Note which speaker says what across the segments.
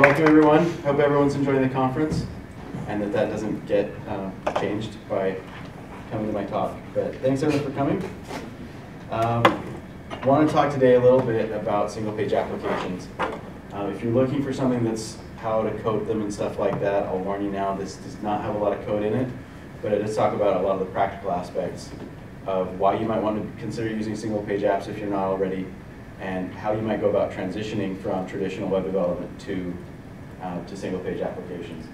Speaker 1: welcome everyone. Hope everyone's enjoying the conference and that doesn't get changed by coming to my talk. But thanks everyone for coming. I want to talk today a little bit about single-page applications. If you're looking for something that's how to code them and stuff like that, I'll warn you now, this does not have a lot of code in it, but it does talk about a lot of the practical aspects of why you might want to consider using single-page apps if you're not already, and how you might go about transitioning from traditional web development to single-page applications.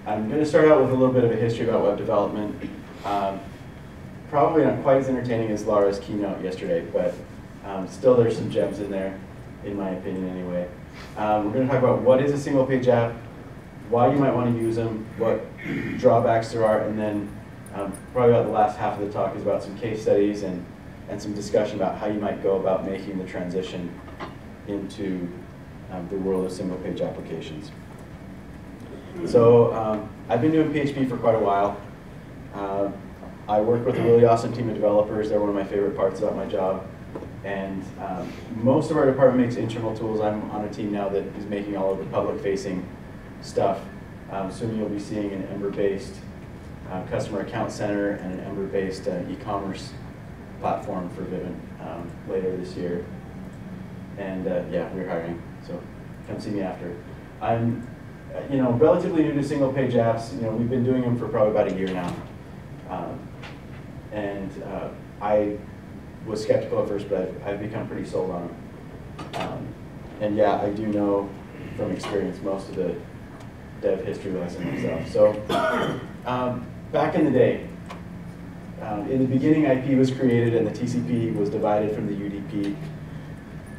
Speaker 1: I'm going to start out with a little bit of a history about web development. Probably not quite as entertaining as Laura's keynote yesterday, but still there's some gems in there, in my opinion anyway. We're going to talk about what is a single-page app, why you might want to use them, what drawbacks there are, and then probably about the last half of the talk is about some case studies and some discussion about how you might go about making the transition into the world of single-page applications. So I've been doing PHP for quite a while. I work with a really awesome team of developers. They're one of my favorite parts about my job. And most of our department makes internal tools. I'm on a team now that is making all of the public-facing stuff. Soon you'll be seeing an Ember-based customer account center and an Ember-based e-commerce platform for Vivint later this year. And yeah, we're hiring, so come see me after. I'm relatively new to single-page apps. We've been doing them for probably about a year now. I was skeptical at first, but I've become pretty sold on them. And yeah, I do know from experience most of the dev history lesson myself. So back in the day, in the beginning, IP was created and the TCP was divided from the UDP.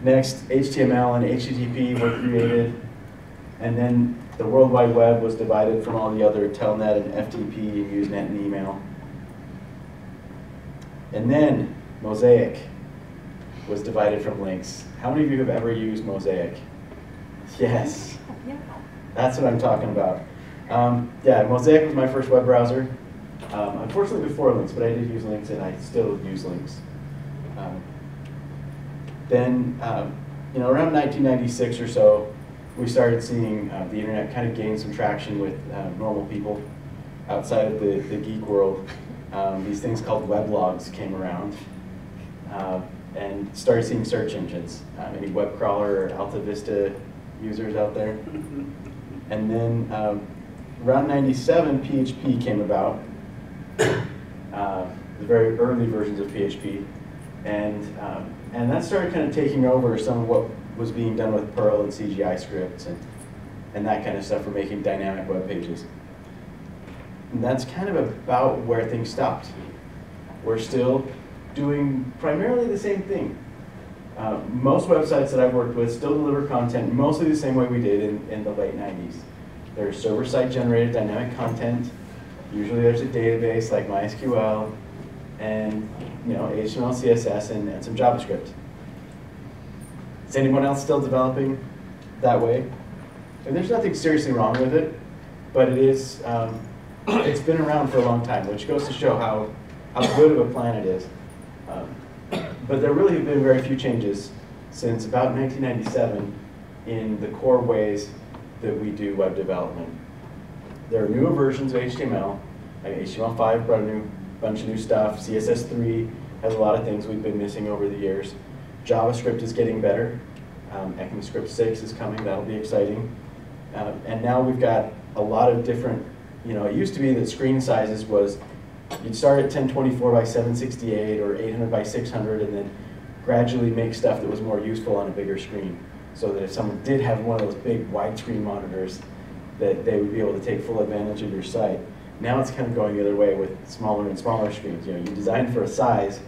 Speaker 1: Next, HTML and HTTP were created, and then the World Wide Web was divided from all the other Telnet and FTP and Usenet and email. And then Mosaic was divided from links. How many of you have ever used Mosaic? Yes, that's what I'm talking about. Yeah, Mosaic was my first web browser. Unfortunately before links, but I did use links and I still use links. Then, around 1996 or so, we started seeing the internet kind of gain some traction with normal people outside of the geek world. These things called weblogs came around and started seeing search engines. Any web crawler or Alta Vista users out there? And then around 97, PHP came about, the very early versions of PHP. And that started kind of taking over some of what was being done with Perl and CGI scripts and that kind of stuff for making dynamic web pages. And that's kind of about where things stopped. We're still doing primarily the same thing. Most websites that I've worked with still deliver content mostly the same way we did in the late 90s. There's server-side generated dynamic content. Usually there's a database like MySQL and HTML, CSS, and some JavaScript. Is anyone else still developing that way? And there's nothing seriously wrong with it, but it is, it's been around for a long time, which goes to show how good of a plan it is. But there really have been very few changes since about 1997 in the core ways that we do web development. There are newer versions of HTML. Like HTML5 brought a bunch of new stuff. CSS3 has a lot of things we've been missing over the years. JavaScript is getting better. ECMAScript 6 is coming. That'll be exciting. And now we've got a lot of different, it used to be that screen sizes was, you'd start at 1024 by 768 or 800 by 600 and then gradually make stuff that was more useful on a bigger screen. So that if someone did have one of those big widescreen monitors, that they would be able to take full advantage of your site. Now it's kind of going the other way with smaller and smaller screens. You design for a size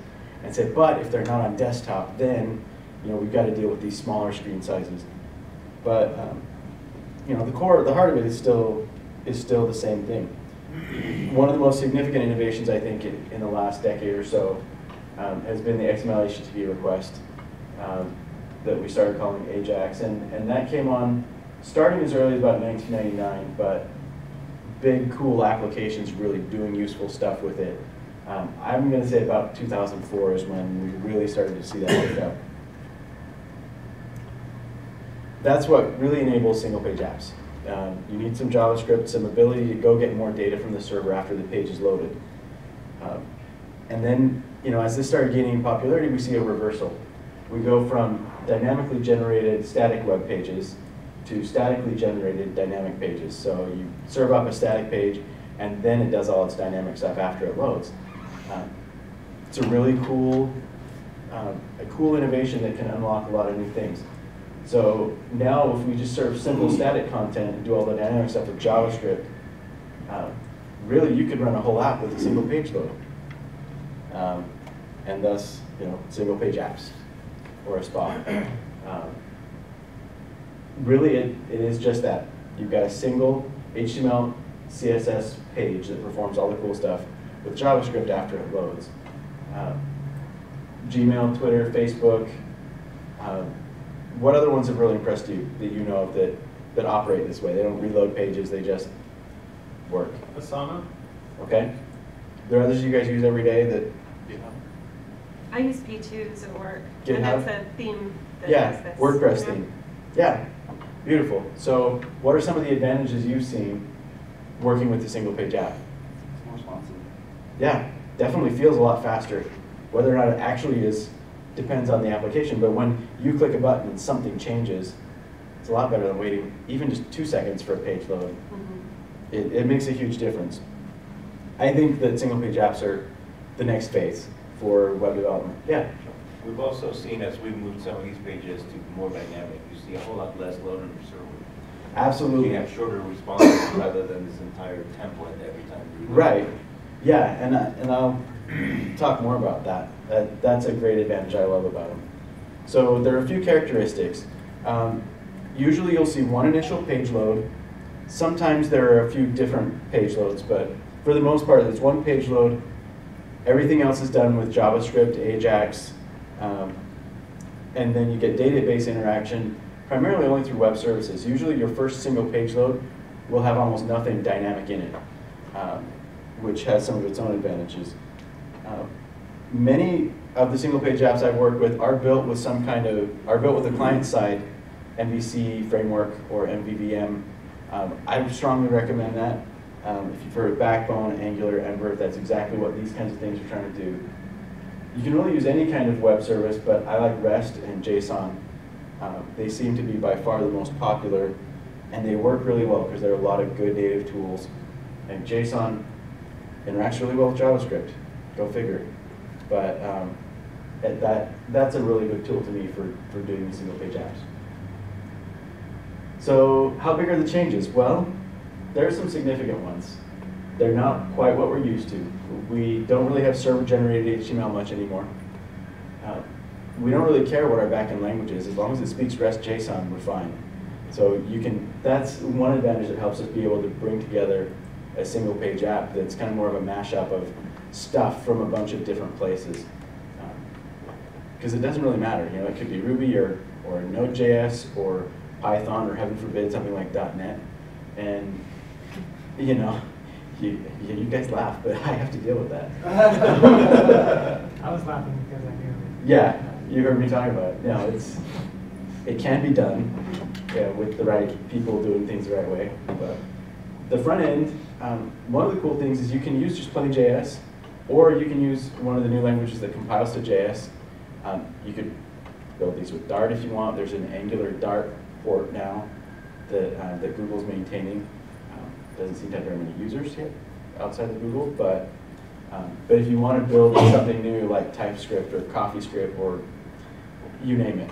Speaker 1: and say, but if they're not on desktop, then we've got to deal with these smaller screen sizes. But the heart of it is still the same thing. One of the most significant innovations, I think, in the last decade or so has been the XML HTTP request that we started calling AJAX, and that came on starting as early as about 1999, but big, cool applications really doing useful stuff with it. I'm going to say about 2004 is when we really started to see that pick up. that's what really enables single-page apps. You need some JavaScript, some ability to go get more data from the server after the page is loaded. And then, as this started gaining popularity, we see a reversal. We go from dynamically generated static web pages to statically generated dynamic pages. So you serve up a static page, and then it does all its dynamic stuff after it loads. It's a really cool innovation that can unlock a lot of new things. So now if we just serve simple static content and do all the dynamic stuff with JavaScript, really you could run a whole app with a single page load. And thus, single page apps or a SPA. Really, it is just that. You've got a single HTML, CSS page that performs all the cool stuff with JavaScript after it loads. Gmail, Twitter, Facebook. What other ones have really impressed you that you know of that operate this way? They don't reload pages, they just work.
Speaker 2: Asana.
Speaker 1: Okay. There are others you guys use every day that.
Speaker 3: I use P2s at work.
Speaker 1: GitHub?
Speaker 3: And that's a theme that
Speaker 1: Yeah,
Speaker 3: does this.
Speaker 1: WordPress theme. Yeah, beautiful. So what are some of the advantages you've seen working with a single page app?
Speaker 2: It's more responsive.
Speaker 1: Yeah, definitely feels a lot faster. Whether or not it actually is depends on the application, but when you click a button and something changes, it's a lot better than waiting even just 2 seconds for a page load.
Speaker 3: Mm-hmm.
Speaker 1: It makes a huge difference. I think that single page apps are the next phase for web development. Yeah.
Speaker 4: We've also seen, as we've moved some of these pages to more dynamic, you see a whole lot less load on your server.
Speaker 1: Absolutely.
Speaker 4: You have shorter responses rather than this entire template every time you reload.
Speaker 1: Right. Yeah, and I'll talk more about that. That's a great advantage I love about them. So there are a few characteristics. Usually you'll see one initial page load. Sometimes there are a few different page loads, but for the most part, it's one page load. Everything else is done with JavaScript, Ajax, and then you get database interaction, primarily only through web services. Usually your first single page load will have almost nothing dynamic in it, which has some of its own advantages. Many of the single page apps I've worked with are built with a client side MVC framework or MVVM. I would strongly recommend that. If you've heard of Backbone, Angular, Ember, that's exactly what these kinds of things are trying to do. You can really use any kind of web service, but I like REST and JSON. They seem to be by far the most popular, and they work really well because there are a lot of good native tools. And JSON interacts really well with JavaScript. Go figure. But that's a really good tool to me for doing these single page apps. So how big are the changes? Well, there are some significant ones. They're not quite what we're used to. We don't really have server-generated HTML much anymore. We don't really care what our backend language is. As long as it speaks REST JSON, we're fine. So that's one advantage that helps us be able to bring together a single page app that's kind of more of a mashup of stuff from a bunch of different places. Because it doesn't really matter. It could be Ruby or Node.js or Python or heaven forbid something like .NET. And you guys laugh, but I have to deal with that.
Speaker 5: I was laughing because I knew.
Speaker 1: Yeah, you heard me talking about it. No, it can be done with the right people doing things the right way. But the front end, one of the cool things is you can use just plain JS, or you can use one of the new languages that compiles to JS. You could build these with Dart if you want. There's an Angular Dart port now that Google's maintaining. Doesn't seem to have very many users yet outside of Google, but if you want to build something new like TypeScript or CoffeeScript or you name it,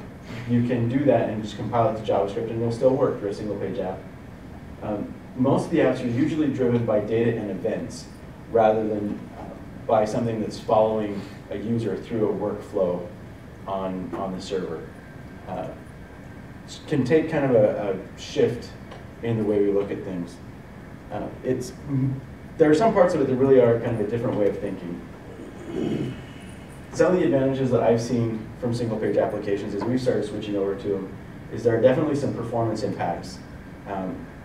Speaker 1: you can do that and just compile it to JavaScript and it'll still work for a single page app. Most of the apps are usually driven by data and events rather than by something that's following a user through a workflow on the server. Can take kind of a shift in the way we look at things. There are some parts of it that really are kind of a different way of thinking. Some of the advantages that I've seen from single page applications as we've started switching over to them is there are definitely some performance impacts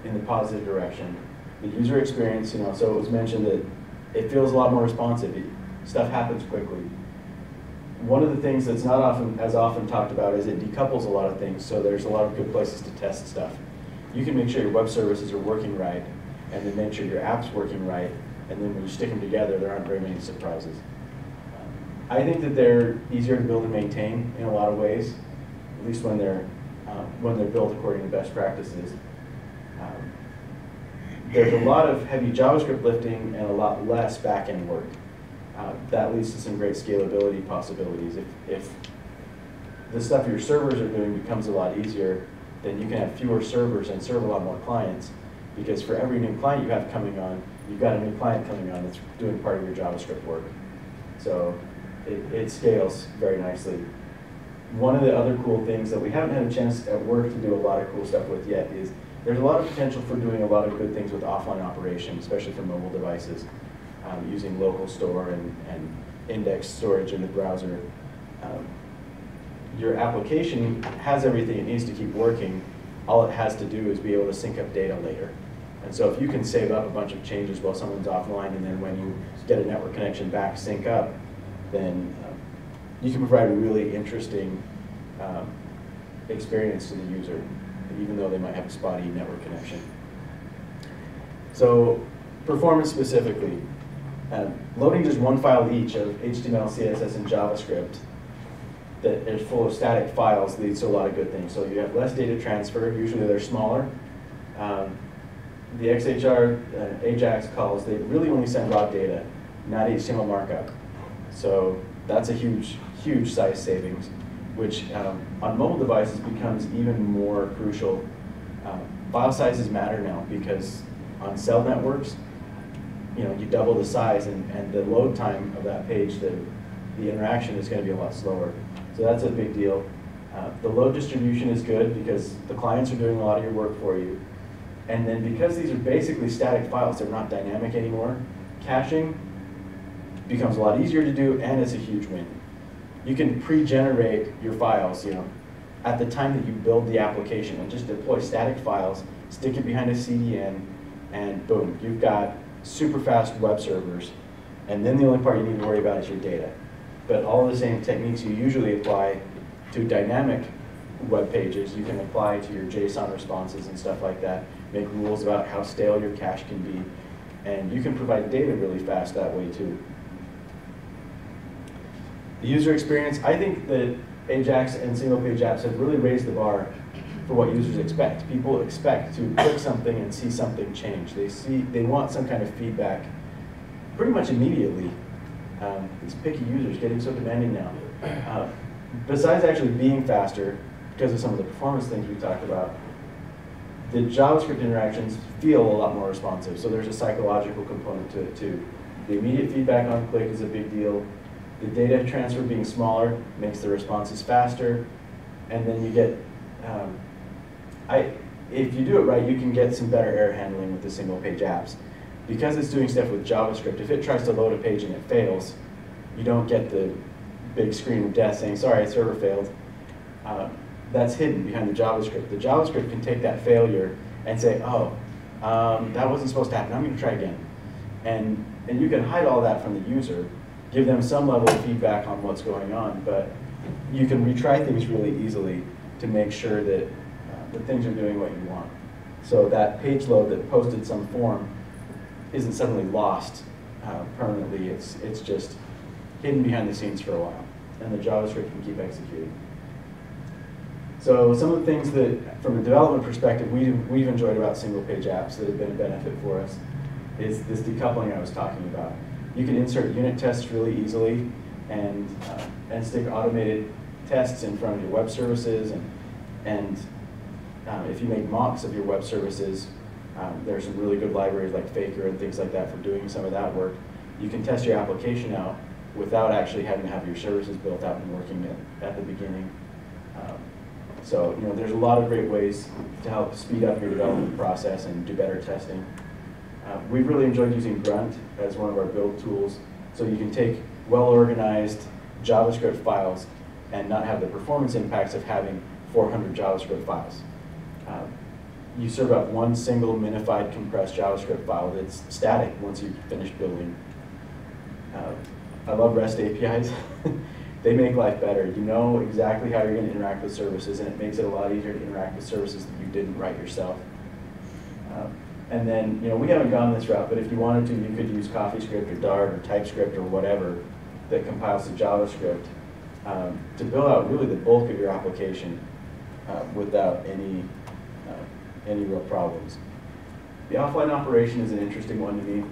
Speaker 1: in the positive direction. The user experience, so it was mentioned that it feels a lot more responsive. Stuff happens quickly. one of the things that's not as often talked about is it decouples a lot of things, so there's a lot of good places to test stuff. You can make sure your web services are working right, and then make sure your app's working right, and then when you stick them together, there aren't very many surprises. I think that they're easier to build and maintain in a lot of ways, at least when they're built according to best practices. There's a lot of heavy JavaScript lifting and a lot less back-end work. That leads to some great scalability possibilities. If the stuff your servers are doing becomes a lot easier, then you can have fewer servers and serve a lot more clients, because for every new client you have coming on, you've got a new client coming on that's doing part of your JavaScript work. So it scales very nicely. One of the other cool things that we haven't had a chance at work to do a lot of cool stuff with yet is there's a lot of potential for doing a lot of good things with offline operations, especially for mobile devices, using local store and index storage in the browser. Your application has everything it needs to keep working. All it has to do is be able to sync up data later. And so if you can save up a bunch of changes while someone's offline, and then when you get a network connection back, sync up, then you can provide a really interesting experience to the user, even though they might have a spotty network connection. So performance specifically, loading just one file each of HTML, CSS, and JavaScript that is full of static files leads to a lot of good things. So you have less data transfer, usually they're smaller. The XHR AJAX calls, they really only send raw data, not HTML markup. So that's a huge, huge size savings, which on mobile devices becomes even more crucial. File sizes matter now, because on cell networks, you double the size, and the load time of that page, the interaction is going to be a lot slower. So that's a big deal. The load distribution is good because the clients are doing a lot of your work for you. And then because these are basically static files, they're not dynamic anymore, caching becomes a lot easier to do, and it's a huge win. You can pre-generate your files, at the time that you build the application, and just deploy static files, stick it behind a CDN, and boom, you've got super fast web servers. And then the only part you need to worry about is your data. But all the same techniques you usually apply to dynamic web pages, you can apply to your JSON responses and stuff like that. Make rules about how stale your cache can be. And you can provide data really fast that way too. The user experience, I think that AJAX and single-page apps have really raised the bar for what users expect. People expect to click something and see something change. They want some kind of feedback pretty much immediately. These picky users getting so demanding now. Besides actually being faster, because of some of the performance things we talked about, the JavaScript interactions feel a lot more responsive. So there's a psychological component to it too. The immediate feedback on click is a big deal. The data transfer being smaller makes the responses faster. And then you get, if you do it right, you can get some better error handling with the single page apps. Because it's doing stuff with JavaScript, if it tries to load a page and it fails, you don't get the big screen of death saying, sorry, server failed. That's hidden behind the JavaScript. The JavaScript can take that failure and say, oh, that wasn't supposed to happen, I'm going to try again. And you can hide all that from the user, give them some level of feedback on what's going on, but you can retry things really easily to make sure that the things are doing what you want. So that page load that posted some form isn't suddenly lost permanently. It's just hidden behind the scenes for a while, and the JavaScript can keep executing. So some of the things that, from a development perspective, we've enjoyed about single-page apps that have been a benefit for us is this decoupling I was talking about. You can insert unit tests really easily and stick automated tests in front of your web services, and if you make mocks of your web services, there are some really good libraries like Faker and things like that for doing some of that work. You can test your application out without actually having to have your services built out and working at the beginning. So there's a lot of great ways to help speed up your development process and do better testing. We've really enjoyed using Grunt as one of our build tools, so you can take well-organized JavaScript files and not have the performance impacts of having 400 JavaScript files. You serve up one single minified compressed JavaScript file that's static once you've finished building. I love REST APIs. They make life better. You know exactly how you're going to interact with services, and it makes it a lot easier to interact with services that you didn't write yourself. And then, we haven't gone this route, but if you wanted to, you could use CoffeeScript or Dart or TypeScript or whatever that compiles to JavaScript to build out really the bulk of your application without any real problems. The offline operation is an interesting one to me.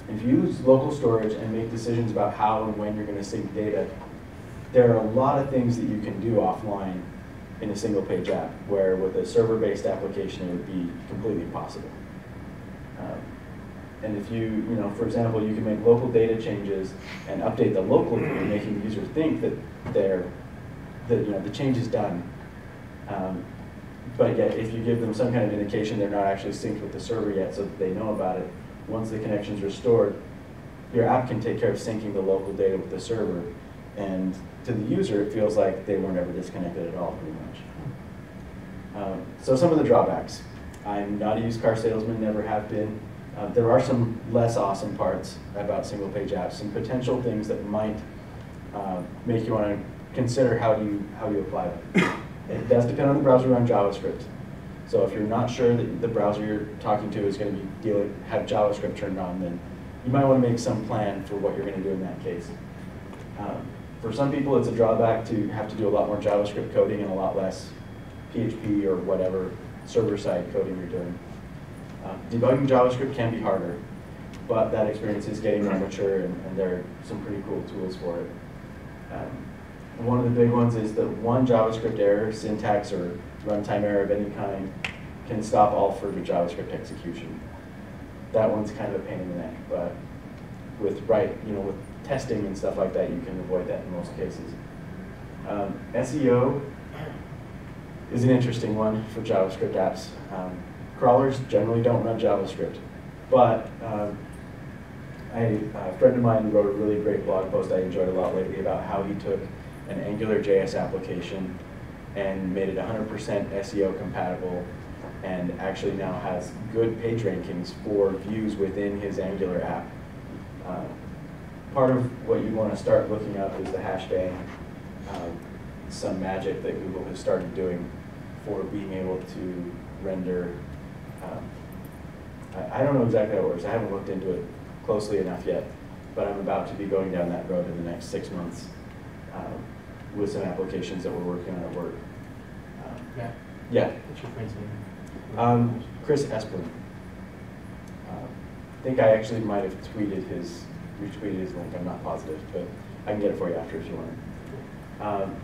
Speaker 1: If you use local storage and make decisions about how and when you're going to sync data, there are a lot of things that you can do offline in a single page app, where with a server-based application it would be completely impossible. And if you, for example, you can make local data changes and update the local view, making the user think that the change is done. But yet, if you give them some kind of indication they're not actually synced with the server yet so that they know about it, once the connection's restored, your app can take care of syncing the local data with the server. And to the user, it feels like they weren't ever disconnected at all, pretty much. So some of the drawbacks. I'm not a used car salesman, never have been. There are some less awesome parts about single page apps, some potential things that might make you want to consider how you apply them. It does depend on the browser on JavaScript. So if you're not sure that the browser you're talking to is going to have JavaScript turned on, then you might want to make some plan for what you're going to do in that case. For some people, it's a drawback to have to do a lot more JavaScript coding and a lot less PHP or whatever server-side coding you're doing. Debugging JavaScript can be harder, but that experience is getting more mature, and there are some pretty cool tools for it. One of the big ones is that one JavaScript error, syntax or runtime error of any kind, can stop all further JavaScript execution. That one's kind of a pain in the neck, but with with testing and stuff like that, you can avoid that in most cases. SEO is an interesting one for JavaScript apps. Crawlers generally don't run JavaScript, but a friend of mine wrote a really great blog post I enjoyed a lot lately about how he took an AngularJS application and made it 100% SEO compatible, and actually now has good page rankings for views within his Angular app. Part of what you want to start looking up is the hashbang, some magic that Google has started doing for being able to render. I don't know exactly how it works. I haven't looked into it closely enough yet, but I'm about to be going down that road in the next 6 months with some applications that we're working on at work. Yeah.
Speaker 2: What's your friend's name?
Speaker 1: Chris Esplin. I think I actually might have retweeted his link. I'm not positive, but I can get it for you after if you want.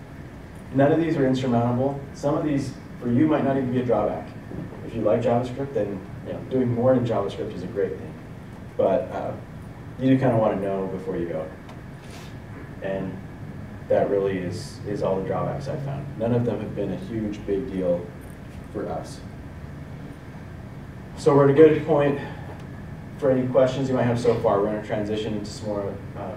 Speaker 1: None of these are insurmountable. Some of these, for you, might not even be a drawback. If you like JavaScript, then doing more in JavaScript is a great thing. But you do kind of want to know before you go. And that really is all the drawbacks I've found. None of them have been a huge, big deal for us. So we're at a good point for any questions you might have so far. We're going to transition into some more, I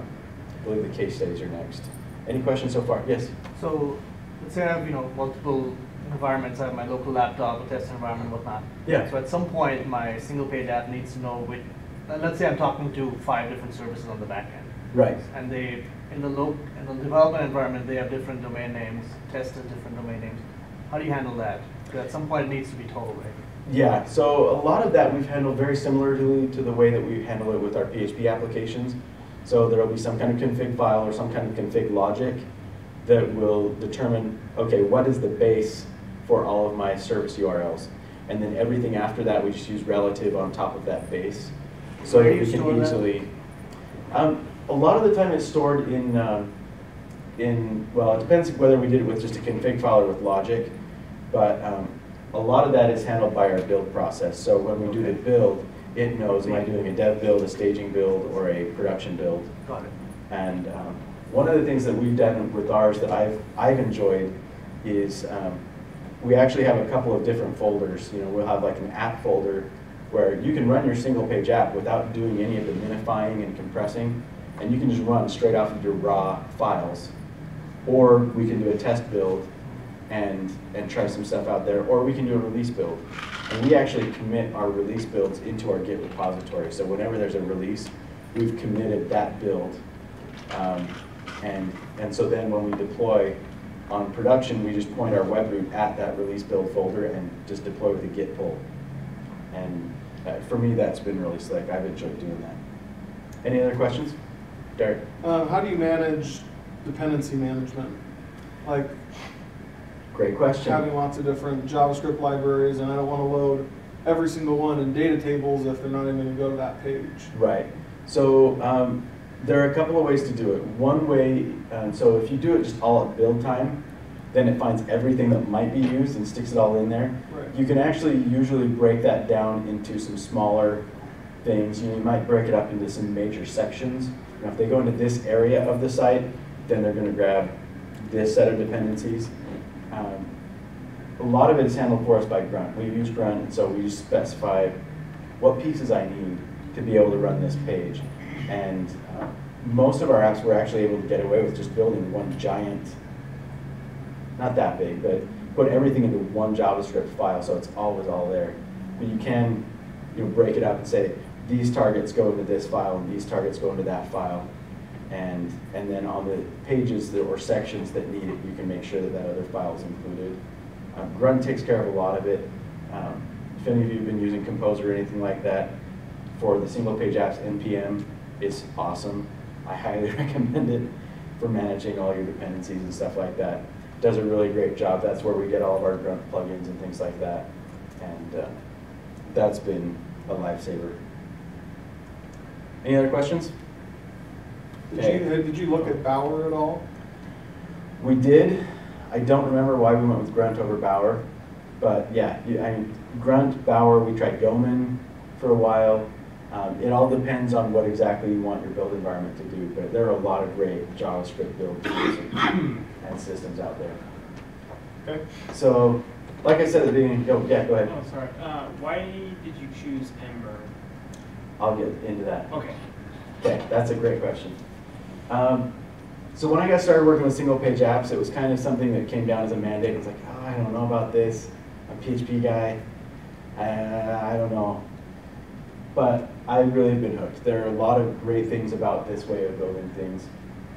Speaker 1: believe the case studies are next. Any questions so far? Yes?
Speaker 2: So let's say I have multiple environments. I have my local laptop, a test environment, whatnot.
Speaker 1: Yeah.
Speaker 2: So at some point, my single page app needs to know which, let's say I'm talking to 5 different services on the back end.
Speaker 1: Right.
Speaker 2: And they, in the development environment, they have different domain names, test has different domain names. How do you handle that? Because at some point it needs to be told, right?
Speaker 1: Yeah, so a lot of that we've handled very similarly to the way that we handle it with our PHP applications. So there will be some kind of config file or some kind of config logic that will determine, okay, what is the base for all of my service URLs? And then everything after that, we just use relative on top of that base. So
Speaker 2: Where
Speaker 1: that
Speaker 2: do
Speaker 1: we
Speaker 2: you
Speaker 1: can
Speaker 2: store that?
Speaker 1: easily, a lot of the time it's stored well, it depends whether we did it with just a config file or with logic, but a lot of that is handled by our build process. So when we do the build, it knows, am I doing a dev build, a staging build, or a production build?
Speaker 2: Got it.
Speaker 1: And one of the things that we've done with ours that I've enjoyed is we actually have a couple of different folders. We'll have like an app folder where you can run your single page app without doing any of the minifying and compressing, and you can just run straight off of your raw files. Or we can do a test build and try some stuff out there, or we can do a release build. And we actually commit our release builds into our Git repository. So whenever there's a release, we've committed that build And so then when we deploy on production, we just point our web root at that release build folder and just deploy with a git pull. And for me, that's been really slick. I've enjoyed doing that. Any other questions? Derek?
Speaker 6: How do you manage dependency management? Like
Speaker 1: Great question.
Speaker 6: having lots of different JavaScript libraries, and I don't want to load every single one in data tables if they're not even going to go to that page.
Speaker 1: Right. So there are a couple of ways to do it. One way, so if you do it just all at build time, then it finds everything that might be used and sticks it all in there.
Speaker 6: Right.
Speaker 1: You can actually usually break that down into some smaller things. You might break it up into some major sections. Now, if they go into this area of the site, then they're going to grab this set of dependencies. A lot of it is handled for us by Grunt. We use Grunt, and so we just specify what pieces I need to be able to run this page. And most of our apps we're actually able to get away with just building one giant, not that big, but put everything into one JavaScript file so it's always all there. But you can break it up and say, these targets go into this file and these targets go into that file. And then on the pages or sections that need it, you can make sure that that other file is included. Grunt takes care of a lot of it. If any of you have been using Composer or anything like that, for the single page apps, NPM is awesome. I highly recommend it for managing all your dependencies and stuff like that. It does a really great job. That's where we get all of our Grunt plugins and things like that. And that's been a lifesaver. Any other questions?
Speaker 6: Did you look at Bauer at all?
Speaker 1: We did. I don't remember why we went with Grunt over Bauer, but yeah, Grunt, Bauer, we tried Goman for a while. It all depends on what exactly you want your build environment to do, but there are a lot of great JavaScript build tools and systems out there.
Speaker 6: Okay.
Speaker 1: So, like I said at the beginning, go ahead.
Speaker 5: Oh, sorry. Why did you choose Ember?
Speaker 1: I'll get into that.
Speaker 5: Okay.
Speaker 1: Okay, that's a great question. So when I got started working with single page apps, it was kind of something that came down as a mandate. It was like, oh, I don't know about this. I'm a PHP guy. I don't know. But I really have been hooked. There are a lot of great things about this way of building things.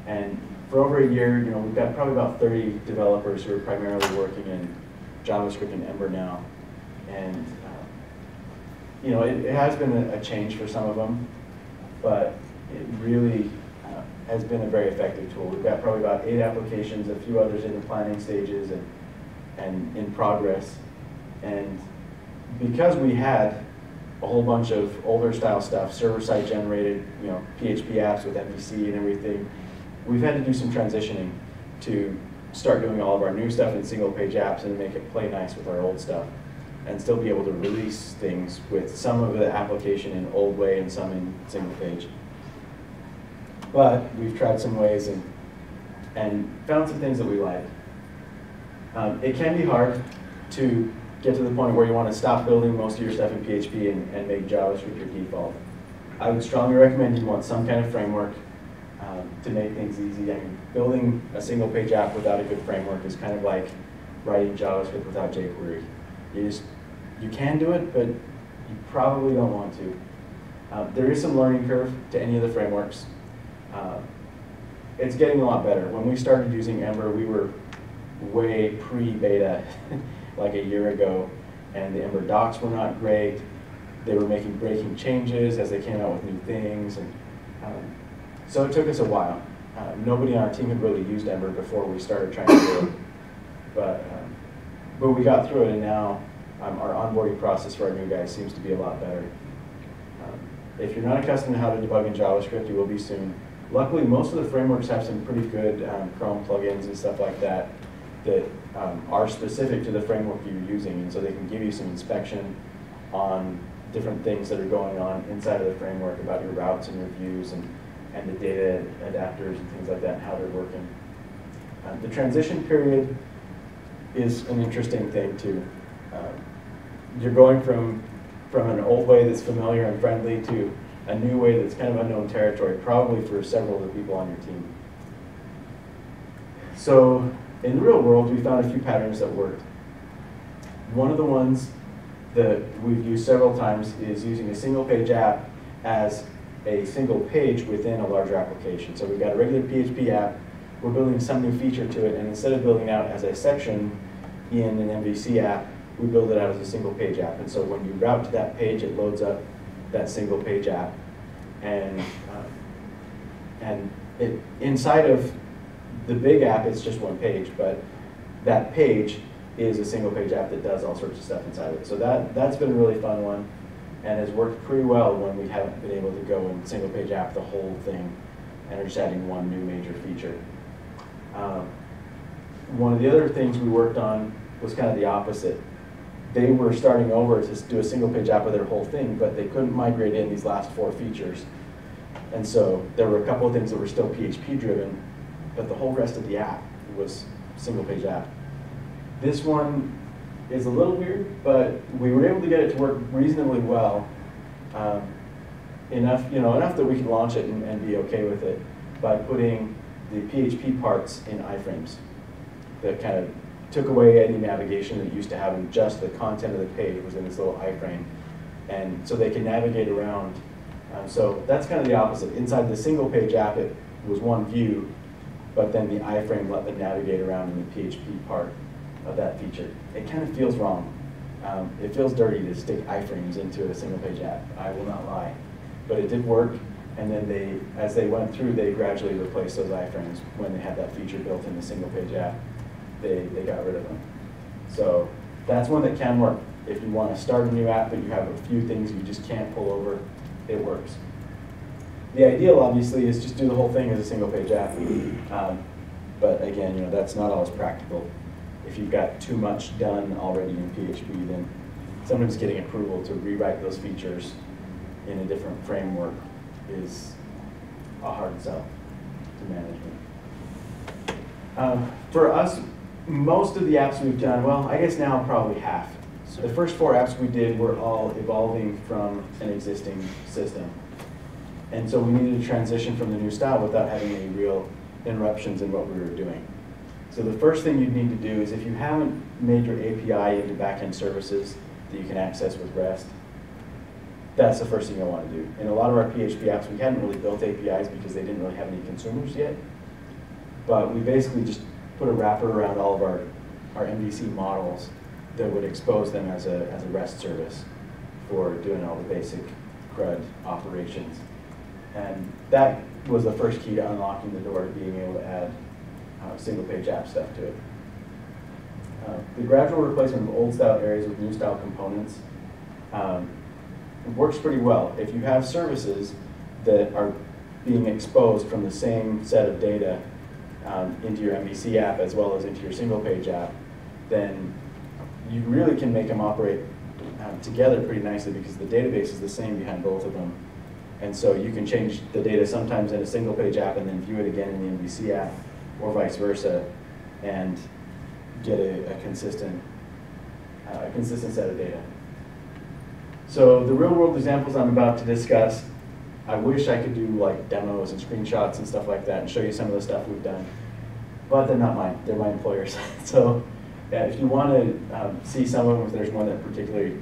Speaker 1: And for over a year, we've got probably about 30 developers who are primarily working in JavaScript and Ember now. And it has been a change for some of them, but it really has been a very effective tool. We've got probably about 8 applications, a few others in the planning stages and in progress. And because we had a whole bunch of older style stuff, server-side generated, PHP apps with MVC and everything, we've had to do some transitioning to start doing all of our new stuff in single-page apps and make it play nice with our old stuff, and still be able to release things with some of the application in old way and some in single-page. But we've tried some ways and found some things that we like. It can be hard to get to the point where you want to stop building most of your stuff in PHP and make JavaScript your default. I would strongly recommend you want some kind of framework to make things easy. I mean, building a single page app without a good framework is kind of like writing JavaScript without jQuery. You can do it, but you probably don't want to. There is some learning curve to any of the frameworks. It's getting a lot better. When we started using Ember, we were way pre-beta, like a year ago, and the Ember docs were not great. They were making breaking changes as they came out with new things, and so it took us a while. Nobody on our team had really used Ember before we started trying to do it, but we got through it, and now our onboarding process for our new guys seems to be a lot better. If you're not accustomed to how to debug in JavaScript, you will be soon. Luckily, most of the frameworks have some pretty good Chrome plugins and stuff like that that are specific to the framework you're using, and so they can give you some inspection on different things that are going on inside of the framework about your routes and your views and the data adapters and things like that and how they're working. The transition period is an interesting thing too. You're going from an old way that's familiar and friendly to a new way that's kind of unknown territory, probably for several of the people on your team. So in the real world, we found a few patterns that worked. One of the ones that we've used several times is using a single page app as a single page within a larger application. So we've got a regular PHP app, we're building some new feature to it, and instead of building it out as a section in an MVC app, we build it out as a single page app. And so when you route to that page, it loads up that single page app. And it, inside of the big app, it's just one page, but that page is a single page app that does all sorts of stuff inside it. So that's been a really fun one and has worked pretty well when we haven't been able to go and single page app the whole thing and are just adding one new major feature. One of the other things we worked on was kind of the opposite. They were starting over to do a single page app of their whole thing, but they couldn't migrate in these last 4 features. And so there were a couple of things that were still PHP driven, but the whole rest of the app was single page app. This one is a little weird, but we were able to get it to work reasonably well. Enough that we could launch it and be okay with it by putting the PHP parts in iframes that kind of took away any navigation that used to have, and just the content of the page was in this little iframe. And so they can navigate around. So that's kind of the opposite. Inside the single page app, it was one view, but then the iframe let them navigate around in the PHP part of that feature. It kind of feels wrong. It feels dirty to stick iframes into a single page app, I will not lie. But it did work, and then as they went through, they gradually replaced those iframes. When they had that feature built in the single page app, they got rid of them. So that's one that can work. If you want to start a new app but you have a few things you just can't pull over, it works. The ideal, obviously, is just do the whole thing as a single page app. But again, that's not always practical. If you've got too much done already in PHP, then sometimes getting approval to rewrite those features in a different framework is a hard sell to management. For us, most of the apps we've done, well, I guess now probably half. So the first 4 apps we did were all evolving from an existing system. And so we needed to transition from the new style without having any real interruptions in what we were doing. So the first thing you'd need to do is, if you haven't made your API into backend services that you can access with REST, that's the first thing you'll want to do. In a lot of our PHP apps, we hadn't really built APIs because they didn't really have any consumers yet. But we basically just put a wrapper around all of our MVC models that would expose them as a REST service for doing all the basic CRUD operations. And that was the first key to unlocking the door to being able to add single page app stuff to it. The gradual replacement of old style areas with new style components works pretty well. If you have services that are being exposed from the same set of data into your MVC app as well as into your single page app, then you really can make them operate together pretty nicely, because the database is the same behind both of them. And so you can change the data sometimes in a single page app and then view it again in the MVC app, or vice versa, and get a consistent set of data. So the real world examples I'm about to discuss, I wish I could do like demos and screenshots and stuff like that and show you some of the stuff we've done, but they're not mine, they're my employers. So yeah, if you want to see some of them, if there's one that particularly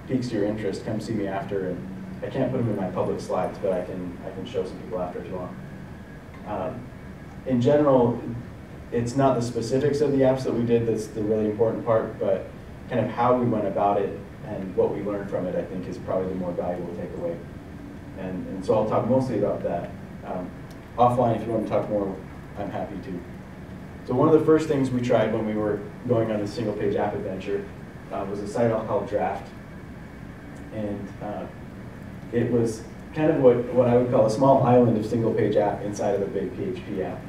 Speaker 1: piques your interest, come see me after. And I can't put them in my public slides, but I can show some people after if you want. In general, it's not the specifics of the apps that we did that's the really important part, but kind of how we went about it and what we learned from it, I think, is probably the more valuable takeaway. And so I'll talk mostly about that. Offline, if you want to talk more, I'm happy to. So one of the first things we tried when we were going on this single page app adventure was a site I'll call Draft. And it was kind of what I would call a small island of single page app inside of a big PHP app.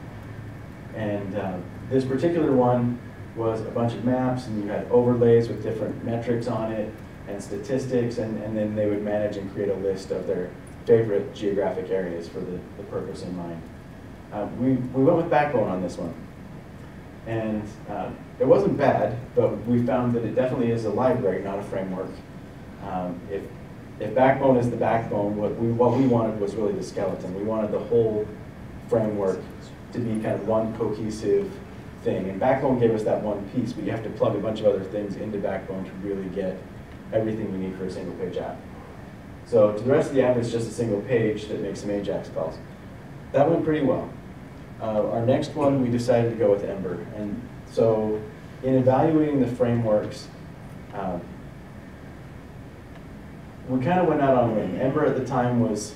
Speaker 1: And this particular one was a bunch of maps, and you had overlays with different metrics on it and statistics, and then they would manage and create a list of their favorite geographic areas for the purpose in mind. We went with Backbone on this one. And it wasn't bad, but we found that it definitely is a library, not a framework. If Backbone is the backbone, what we wanted was really the skeleton. We wanted the whole framework to be kind of one cohesive thing. And Backbone gave us that one piece, but you have to plug a bunch of other things into Backbone to really get everything you need for a single page app. So to the rest of the app, it's just a single page that makes some AJAX calls. That went pretty well. Our next one, we decided to go with Ember. And so in evaluating the frameworks, we kind of went out on a limb. Ember at the time was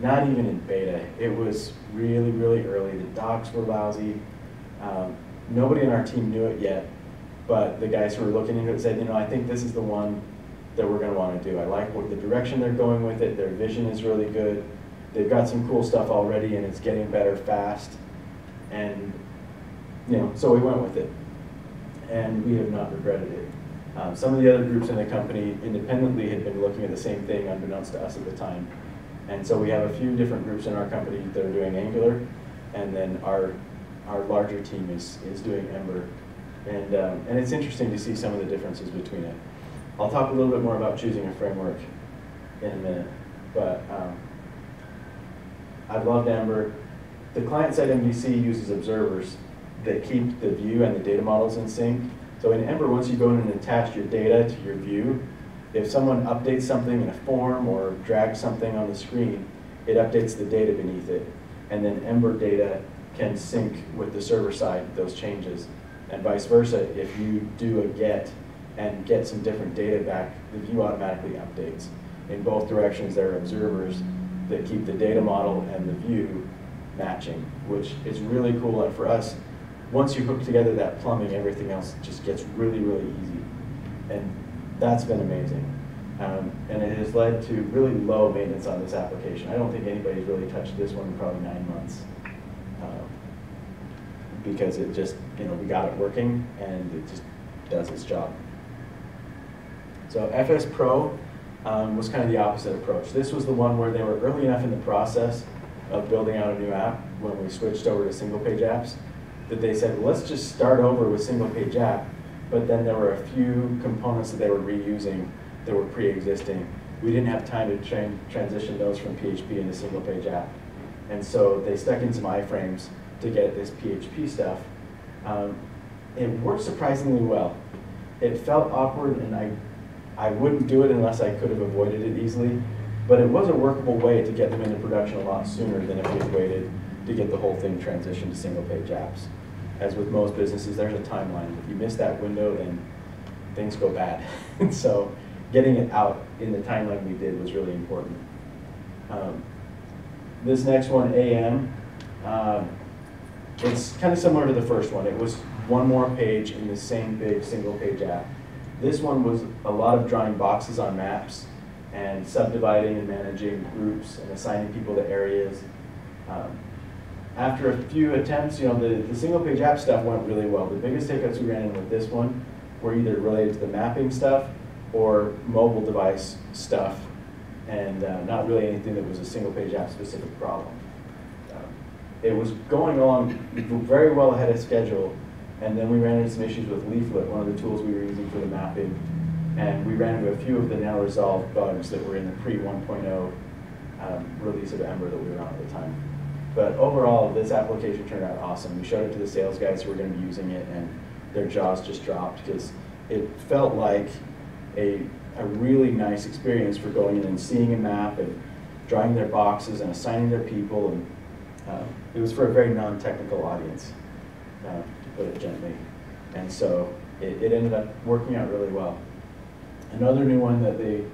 Speaker 1: not even in beta. It was really, really early. The docs were lousy. Nobody on our team knew it yet, but the guys who were looking into it said, you know, I think this is the one that we're going to want to do. I like the direction they're going with it. Their vision is really good. They've got some cool stuff already, and it's getting better fast. And, you know, so we went with it. And we have not regretted it. Some of the other groups in the company independently had been looking at the same thing unbeknownst to us at the time. And so we have a few different groups in our company that are doing Angular, and then our larger team is doing Ember. And it's interesting to see some of the differences between it. I'll talk a little bit more about choosing a framework in a minute, but I've loved Ember. The client-side MVC uses observers that keep the view and the data models in sync. So in Ember, once you go in and attach your data to your view, if someone updates something in a form or drags something on the screen, it updates the data beneath it. And then Ember data can sync with the server side those changes. And vice versa, if you do a get and get some different data back, the view automatically updates. In both directions, there are observers that keep the data model and the view matching, which is really cool. And for us, once you hook together that plumbing, everything else just gets really, really easy. And that's been amazing. And it has led to really low maintenance on this application. I don't think anybody's really touched this one in probably 9 months. Because it just, you know, we got it working and it just does its job. So FS Pro was kind of the opposite approach. This was the one where they were early enough in the process of building out a new app when we switched over to single page apps that they said, well, let's just start over with single page app. But then there were a few components that they were reusing that were pre-existing. We didn't have time to transition those from PHP into single page app. And so they stuck in some iframes to get this PHP stuff. It worked surprisingly well. It felt awkward, and I wouldn't do it unless I could have avoided it easily, but it was a workable way to get them into production a lot sooner than if we had waited to get the whole thing transitioned to single page apps. As with most businesses, there's a timeline. If you miss that window, then things go bad. And so getting it out in the timeline we did was really important. This next one, AM, it's kind of similar to the first one. It was one more page in the same big single page app. This one was a lot of drawing boxes on maps and subdividing and managing groups and assigning people to areas. After a few attempts, you know, the single page app stuff went really well. The biggest hiccups we ran in with this one were either related to the mapping stuff or mobile device stuff, and not really anything that was a single page app specific problem. It was going along very well ahead of schedule, and then we ran into some issues with Leaflet, one of the tools we were using for the mapping, and we ran into a few of the now resolved bugs that were in the pre-1.0 release of Ember that we were on at the time. But overall, this application turned out awesome. We showed it to the sales guys who were going to be using it, and their jaws just dropped because it felt like a really nice experience for going in and seeing a map and drawing their boxes and assigning their people. And it was for a very non-technical audience, to put it gently. And so it ended up working out really well. Another new one that they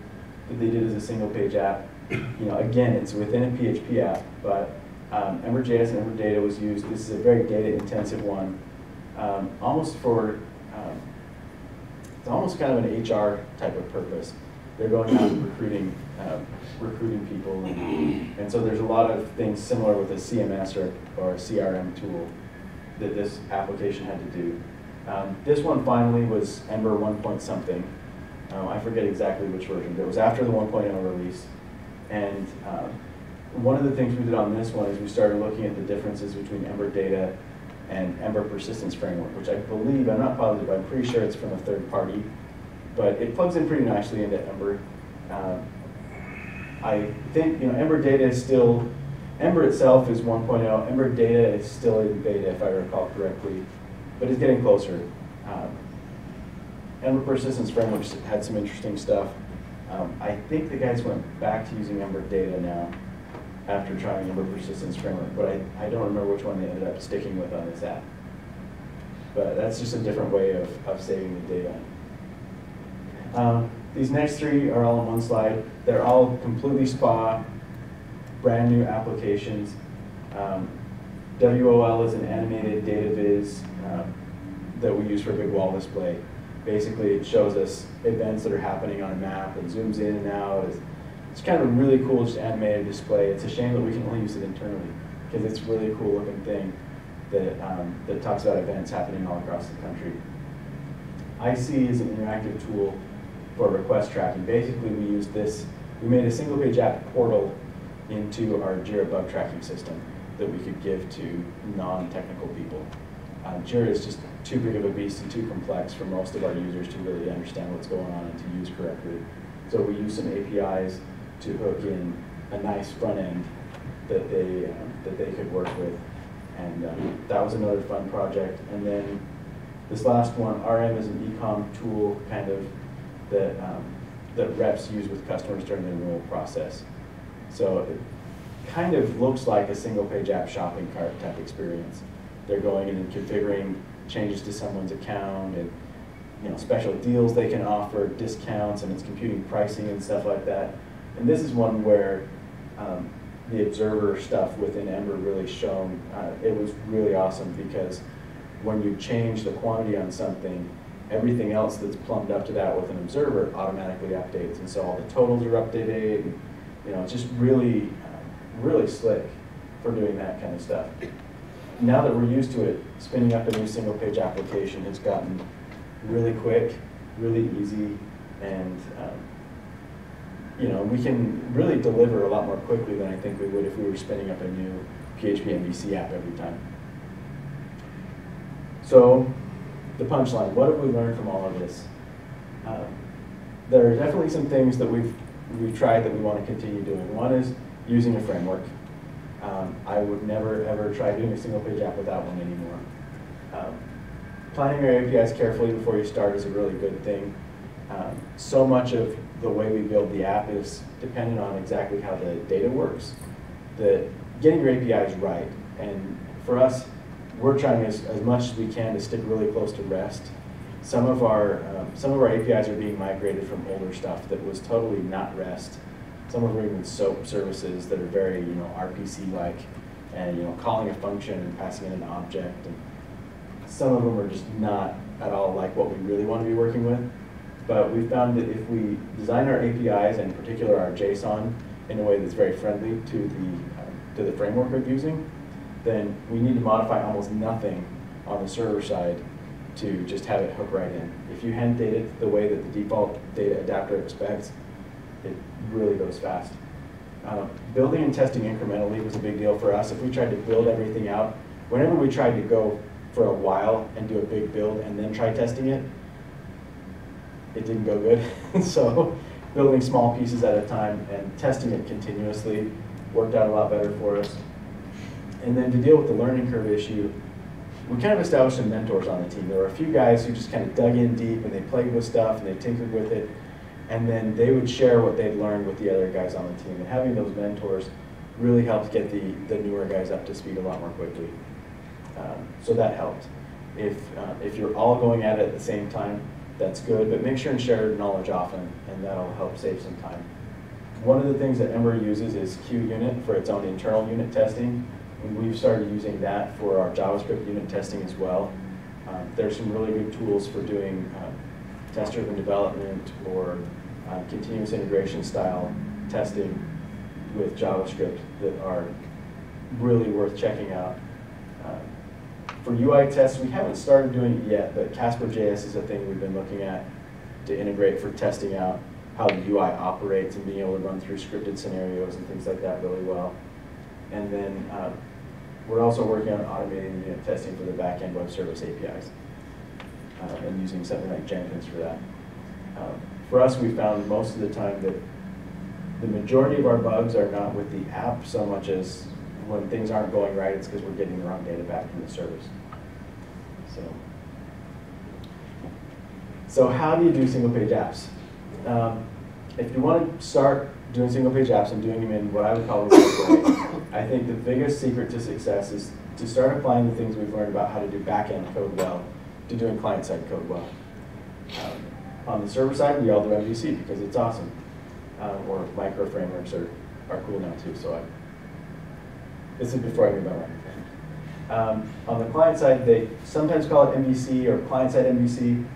Speaker 1: did as a single page app, you know, again, it's within a PHP app, but Ember.js and Ember Data was used. This is a very data-intensive one, it's almost kind of an HR type of purpose. They're going out and recruiting people, and so there's a lot of things similar with a CMS or a CRM tool that this application had to do. This one finally was Ember 1 point something. I forget exactly which version, but it was after the 1.0 release. And one of the things we did on this one is we started looking at the differences between Ember Data and Ember Persistence Framework, which I believe, I'm not positive, but I'm pretty sure it's from a third party. But it plugs in pretty nicely into Ember. I think, you know, Ember Data is still, Ember itself is 1.0. Ember Data is still in beta, if I recall correctly, but it's getting closer. Ember Persistence Framework had some interesting stuff. I think the guys went back to using Ember Data now after trying Ember Persistence Framework, but I don't remember which one they ended up sticking with on this app. But that's just a different way of saving the data. These next three are all on one slide. They're all completely SPA, brand new applications. WOL is an animated data viz that we use for a big wall display. Basically, it shows us events that are happening on a map and zooms in and out. It's kind of a really cool, just animated display. It's a shame that we can only use it internally because it's a really cool looking thing that talks about events happening all across the country. IC is an interactive tool for request tracking. Basically, we use this. We made a single page app portal into our Jira bug tracking system that we could give to non-technical people. Jira is just too big of a beast and too complex for most of our users to really understand what's going on and to use correctly. So we use some APIs to hook in a nice front end that they could work with. And that was another fun project. And then this last one, RM is an e-com tool kind of that reps use with customers during the renewal process. So it kind of looks like a single page app shopping cart type experience. They're going in and configuring changes to someone's account and special deals they can offer, discounts, and it's computing pricing and stuff like that. And this is one where the observer stuff within Ember really shone. It was really awesome because when you change the quantity on something, everything else that's plumbed up to that with an observer automatically updates. And so all the totals are updated. And, it's just really, really slick for doing that kind of stuff. Now that we're used to it, spinning up a new single page application has gotten really quick, really easy, and we can really deliver a lot more quickly than I think we would if we were spinning up a new PHP MVC app every time. So the punchline, what have we learned from all of this? There are definitely some things that we've tried that we want to continue doing. One is using a framework. I would never ever try doing a single page app without one anymore. Planning your APIs carefully before you start is a really good thing. So much of the way we build the app is dependent on exactly how the data works. That getting your APIs right, and for us, we're trying as much as we can to stick really close to REST. Some of our APIs are being migrated from older stuff that was totally not REST. Some of them are even SOAP services that are very RPC-like, and calling a function and passing in an object. And some of them are just not at all like what we really want to be working with. But we found that if we design our APIs, and in particular our JSON, in a way that's very friendly to the framework we're using, then we need to modify almost nothing on the server side to just have it hook right in. If you hand data the way that the default data adapter expects, it really goes fast. Building and testing incrementally was a big deal for us. If we tried to build everything out, whenever we tried to go for a while and do a big build and then try testing it, it didn't go good. So building small pieces at a time and testing it continuously worked out a lot better for us. And then to deal with the learning curve issue, we kind of established some mentors on the team. There were a few guys who just kind of dug in deep and they played with stuff and they tinkered with it. And then they would share what they'd learned with the other guys on the team. And having those mentors really helped get the newer guys up to speed a lot more quickly. So that helped. If you're all going at it at the same time, that's good, but make sure and share knowledge often, and that'll help save some time. One of the things that Ember uses is QUnit for its own internal unit testing, and we've started using that for our JavaScript unit testing as well. There's some really good tools for doing test-driven development or continuous integration style testing with JavaScript that are really worth checking out. For UI tests, we haven't started doing it yet, but Casper.js is a thing we've been looking at to integrate for testing out how the UI operates and being able to run through scripted scenarios and things like that really well. And then we're also working on automating unit testing for the backend web service APIs and using something like Jenkins for that. For us, we found most of the time that the majority of our bugs are not with the app so much as when things aren't going right, it's because we're getting the wrong data back from the service. So how do you do single page apps? if you want to start doing single page apps and doing them in what I would call the right way, I think the biggest secret to success is to start applying the things we've learned about how to do back-end code well to doing client-side code well. On the server side, we all do MVC because it's awesome. Or micro frameworks are cool now too. So this is before I knew about micro frameworks. On the client side, they sometimes call it MVC or client-side MVC.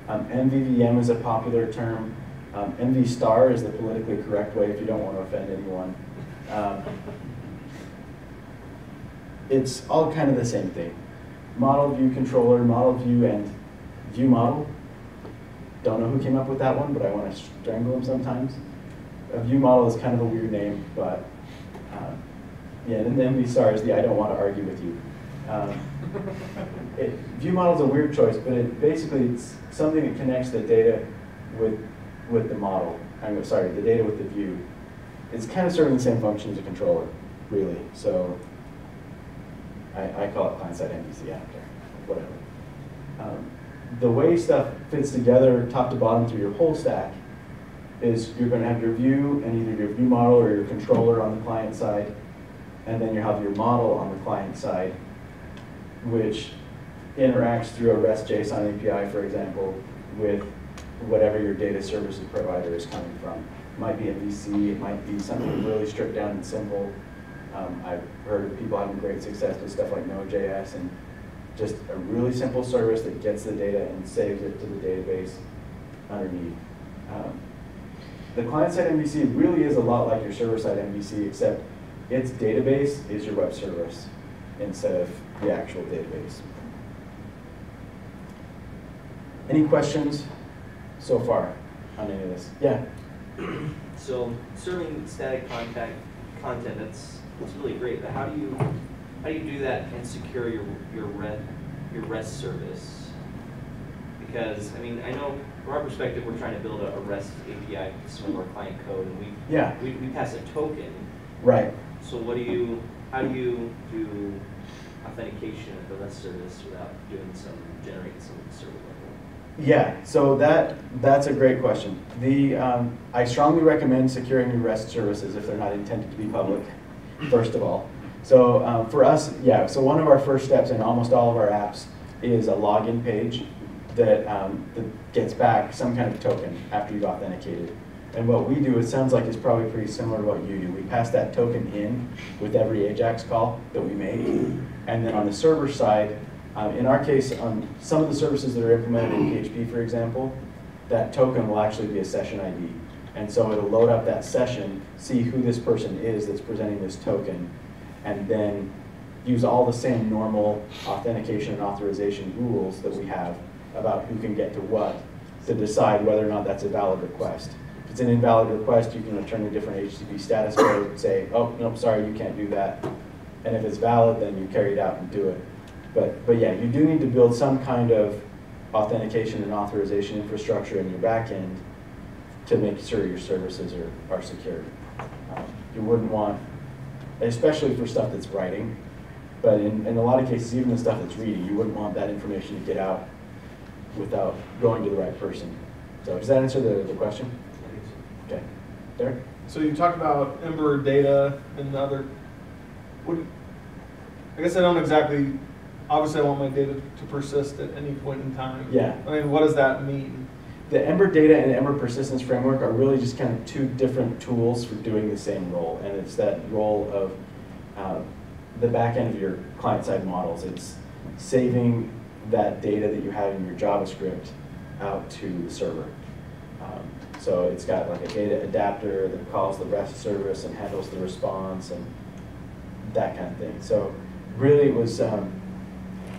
Speaker 1: MVVM is a popular term. MV star is the politically correct way if you don't want to offend anyone. It's all kind of the same thing. Model view controller, model view, and view model. Don't know who came up with that one, but I want to strangle him sometimes. A view model is kind of a weird name, but yeah, and then MV star is the I don't want to argue with you. View model is a weird choice, but it's something that connects the data with the model. Sorry, the data with the view. It's kind of serving the same function as a controller, really. So I call it client-side MVC after, whatever. The way stuff fits together top to bottom through your whole stack is you're going to have your view and either your view model or your controller on the client side, and then you have your model on the client side, which interacts through a REST JSON API, for example, with whatever your data services provider is coming from. It might be MVC, it might be something really stripped down and simple. I've heard of people having great success with stuff like Node.js and just a really simple service that gets the data and saves it to the database underneath. The client-side MVC really is a lot like your server-side MVC, except its database is your web service instead of the actual database. Any questions so far on any of this? Yeah?
Speaker 7: So serving static content, that's really great, but how do you do that and secure your REST service? Because, I mean, I know from our perspective, we're trying to build a REST API to some of our client code, and we pass a token.
Speaker 1: Right.
Speaker 7: So how do you do authentication of the REST service without generating some server level?
Speaker 1: Yeah, so that's a great question. I strongly recommend securing your REST services if they're not intended to be public, first of all. So for us, yeah, so one of our first steps in almost all of our apps is a login page that gets back some kind of token after you've authenticated. And what we do, it sounds like it's probably pretty similar to what you do. We pass that token in with every AJAX call that we make. And then on the server side, in our case, on some of the services that are implemented in PHP, for example, that token will actually be a session ID. And so it'll load up that session, see who this person is that's presenting this token, and then use all the same normal authentication and authorization rules that we have about who can get to what to decide whether or not that's a valid request. If it's an invalid request, you can return a different HTTP status code and say, oh, nope, sorry, you can't do that. And if it's valid, then you carry it out and do it. But yeah, you do need to build some kind of authentication and authorization infrastructure in your backend to make sure your services are secure. You wouldn't want, especially for stuff that's writing, but in a lot of cases, even the stuff that's reading, you wouldn't want that information to get out without going to the right person. So does that answer the question? Okay. Derek?
Speaker 6: So you talked about Ember Data and the other. I guess I don't exactly. Obviously, I want my data to persist at any point in time.
Speaker 1: Yeah.
Speaker 6: I mean, what does that mean?
Speaker 1: The Ember Data and Ember Persistence Framework are really just kind of two different tools for doing the same role, and it's that role of the back end of your client-side models. It's saving that data that you have in your JavaScript out to the server. So it's got like a data adapter that calls the REST service and handles the response and that kind of thing. So really it was,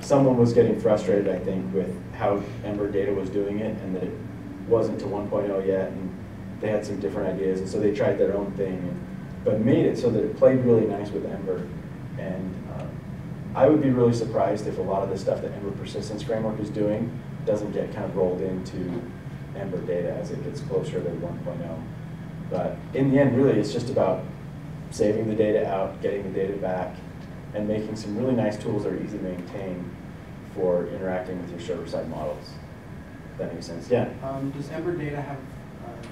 Speaker 1: someone was getting frustrated, I think, with how Ember Data was doing it and that it wasn't to 1.0 yet, and they had some different ideas, and so they tried their own thing, but made it so that it played really nice with Ember. And I would be really surprised if a lot of the stuff that Ember Persistence Framework is doing doesn't get kind of rolled into Ember Data as it gets closer to 1.0. But in the end, really, it's just about saving the data out, getting the data back, and making some really nice tools that are easy to maintain for interacting with your server-side models. If that makes sense? Yeah?
Speaker 8: Does Ember Data have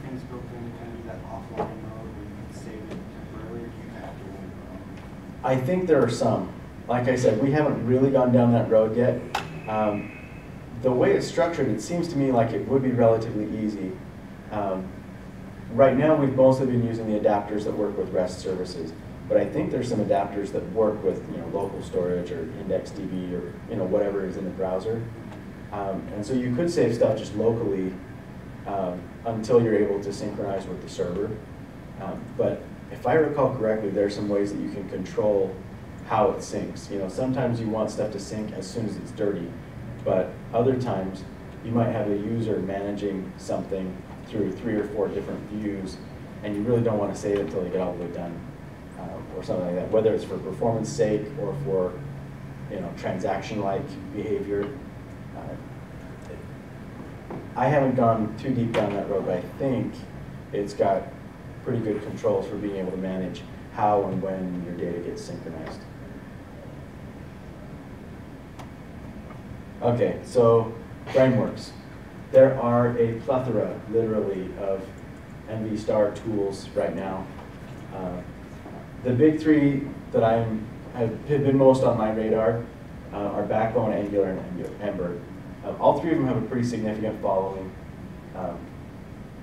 Speaker 8: things built in to kind of do that offline mode where you can save it temporarily, or do you have to wait for them?
Speaker 1: I think there are some. Like I said, we haven't really gone down that road yet. The way it's structured, it seems to me like it would be relatively easy. Right now, we've mostly been using the adapters that work with REST services, but I think there's some adapters that work with local storage or IndexedDB or whatever is in the browser. And so you could save stuff just locally until you're able to synchronize with the server. But if I recall correctly, there are some ways that you can control how it syncs. Sometimes you want stuff to sync as soon as it's dirty, but other times you might have a user managing something through 3 or 4 different views, and you really don't want to save it until you get all the way done, or something like that. Whether it's for performance sake or for transaction-like behavior. I haven't gone too deep down that road, but I think it's got pretty good controls for being able to manage how and when your data gets synchronized. Okay, so frameworks. There are a plethora, literally, of MV Star tools right now. The big 3 that have been most on my radar are Backbone, Angular, and Ember. All 3 of them have a pretty significant following.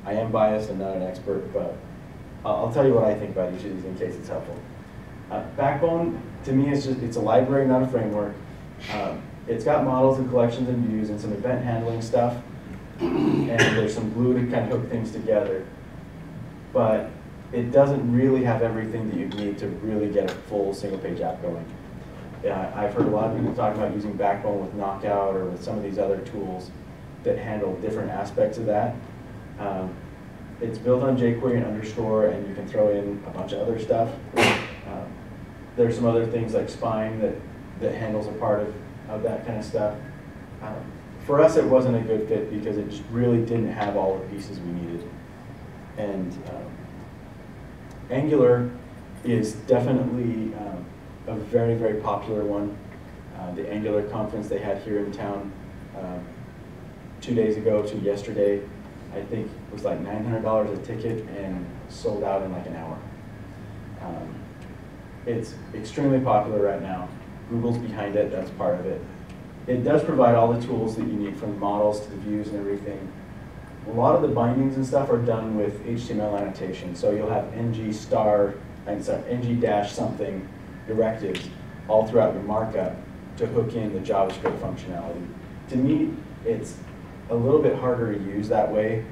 Speaker 1: I am biased and not an expert, but I'll tell you what I think about each of these in case it's helpful. Backbone, to me, it's a library, not a framework. It's got models and collections and views and some event handling stuff. And there's some glue to kind of hook things together. But it doesn't really have everything that you need to really get a full single-page app going. I've heard a lot of people talk about using Backbone with Knockout or with some of these other tools that handle different aspects of that. It's built on jQuery and underscore, and you can throw in a bunch of other stuff. There's some other things like Spine that handles a part of that kind of stuff. For us, it wasn't a good fit because it just really didn't have all the pieces we needed. And Angular is definitely a very, very popular one. The Angular conference they had here in town 2 days ago to yesterday, I think was like $900 a ticket and sold out in like an hour. It's extremely popular right now. Google's behind it, that's part of it. It does provide all the tools that you need, from models to the views and everything. A lot of the bindings and stuff are done with HTML annotation. So you'll have ng-something directives all throughout your markup to hook in the JavaScript functionality. To me, it's a little bit harder to use that way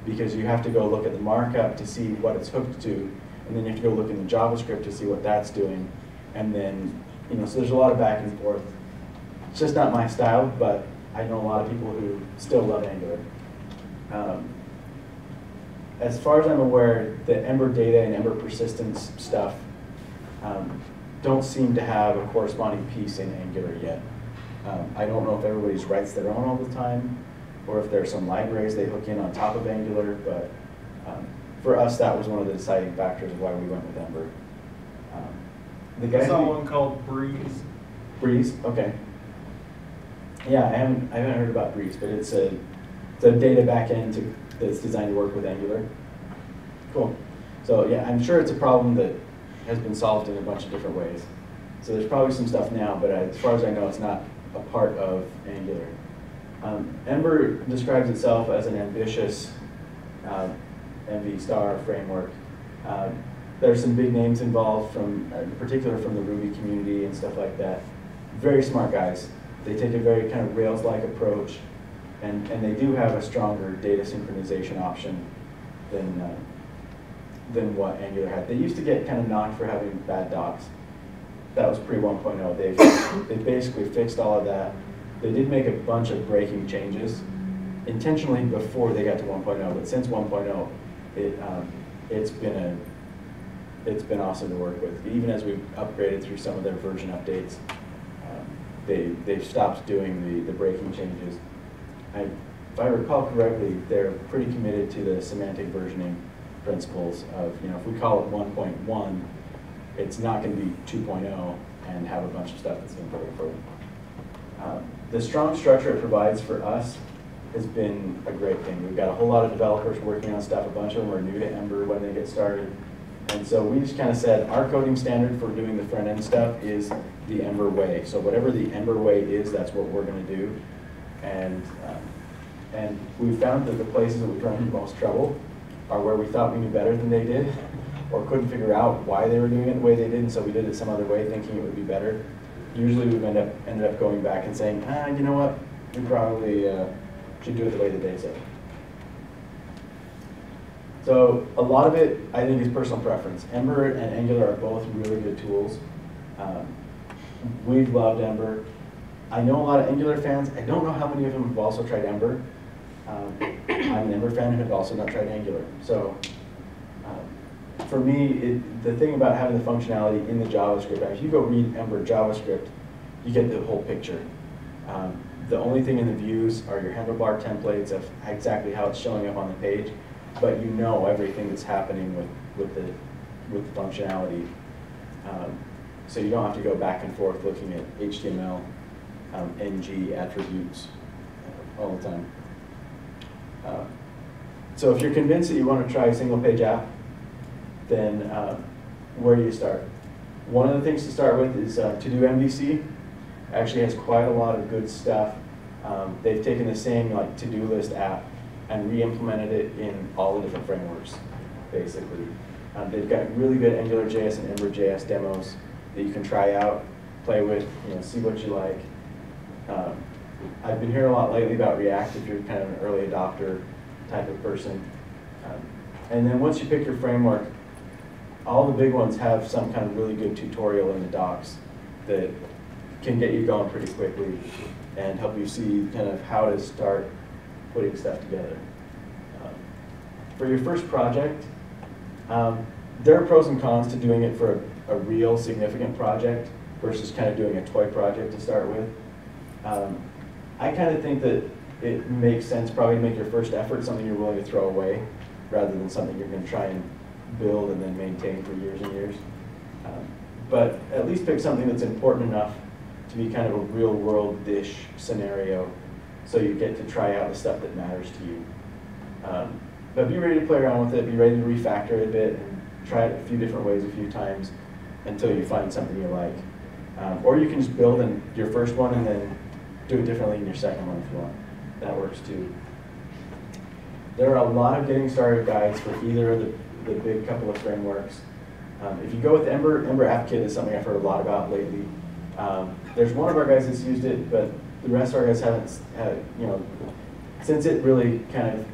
Speaker 1: because you have to go look at the markup to see what it's hooked to, and then you have to go look in the JavaScript to see what that's doing. And then, so there's a lot of back and forth. It's just not my style, but I know a lot of people who still love Angular. As far as I'm aware, the Ember Data and Ember Persistence stuff don't seem to have a corresponding piece in Angular yet. I don't know if everybody just writes their own all the time, or if there are some libraries they hook in on top of Angular, but for us, that was one of the deciding factors of why we went with Ember.
Speaker 6: I saw one called Breeze.
Speaker 1: Breeze, okay. Yeah, I haven't heard about Breeze, but it's a data backend that's designed to work with Angular. Cool. So yeah, I'm sure it's a problem that has been solved in a bunch of different ways. So there's probably some stuff now, but as far as I know, it's not a part of Angular. Ember describes itself as an ambitious MV Star framework. There's some big names involved, in particular from the Ruby community and stuff like that. Very smart guys. They take a very kind of Rails-like approach, and they do have a stronger data synchronization option than what Angular had. They used to get kind of knocked for having bad docs. That was pre-1.0. They basically fixed all of that. They did make a bunch of breaking changes intentionally before they got to 1.0, but since 1.0, it's been awesome to work with. Even as we've upgraded through some of their version updates, they've stopped doing the breaking changes. If I recall correctly, they're pretty committed to the semantic versioning principles of, if we call it 1.1, it's not going to be 2.0 and have a bunch of stuff that's input. The strong structure it provides for us has been a great thing. We've got a whole lot of developers working on stuff. A bunch of them are new to Ember when they get started. And so we just kind of said our coding standard for doing the front end stuff is the Ember way. So whatever the Ember way is, that's what we're going to do. And we found that the places that we run into most trouble are where we thought we knew better than they did, or couldn't figure out why they were doing it the way they did, and so we did it some other way thinking it would be better. Usually we've ended up going back and saying, you know what, we probably should do it the way that they said. So a lot of it, I think, is personal preference. Ember and Angular are both really good tools. We've loved Ember. I know a lot of Angular fans. I don't know how many of them have also tried Ember. I'm an Ember fan and have also not tried Angular. So for me, the thing about having the functionality in the JavaScript, if you go read Ember JavaScript, you get the whole picture. The only thing in the views are your handlebar templates of exactly how it's showing up on the page, but you know everything that's happening with the functionality. So you don't have to go back and forth looking at HTML, NG attributes all the time. So if you're convinced that you want to try a single page app, then where do you start? One of the things to start with is To Do MVC. Actually has quite a lot of good stuff. They've taken the same to-do list app and re-implemented it in all the different frameworks, basically. They've got really good AngularJS and EmberJS demos that you can try out, play with, see what you like. I've been hearing a lot lately about React if you're kind of an early adopter type of person. And then once you pick your framework, all the big ones have some kind of really good tutorial in the docs that can get you going pretty quickly and help you see kind of how to start putting stuff together. For your first project, there are pros and cons to doing it for a real significant project versus kind of doing a toy project to start with. I kind of think that it makes sense probably to make your first effort something you're willing to throw away rather than something you're going to try and build and then maintain for years and years. But at least pick something that's important enough to be kind of a real world-ish scenario so you get to try out the stuff that matters to you. But be ready to play around with it, be ready to refactor it a bit and try it a few different ways a few times until you find something you like. Or you can just build your first one and then do it differently in your second one if you want. That works too. There are a lot of getting started guides for either of the big couple of frameworks. If you go with Ember AppKit is something I've heard a lot about lately. There's one of our guys that's used it, but the rest of our guys haven't had, since it really kind of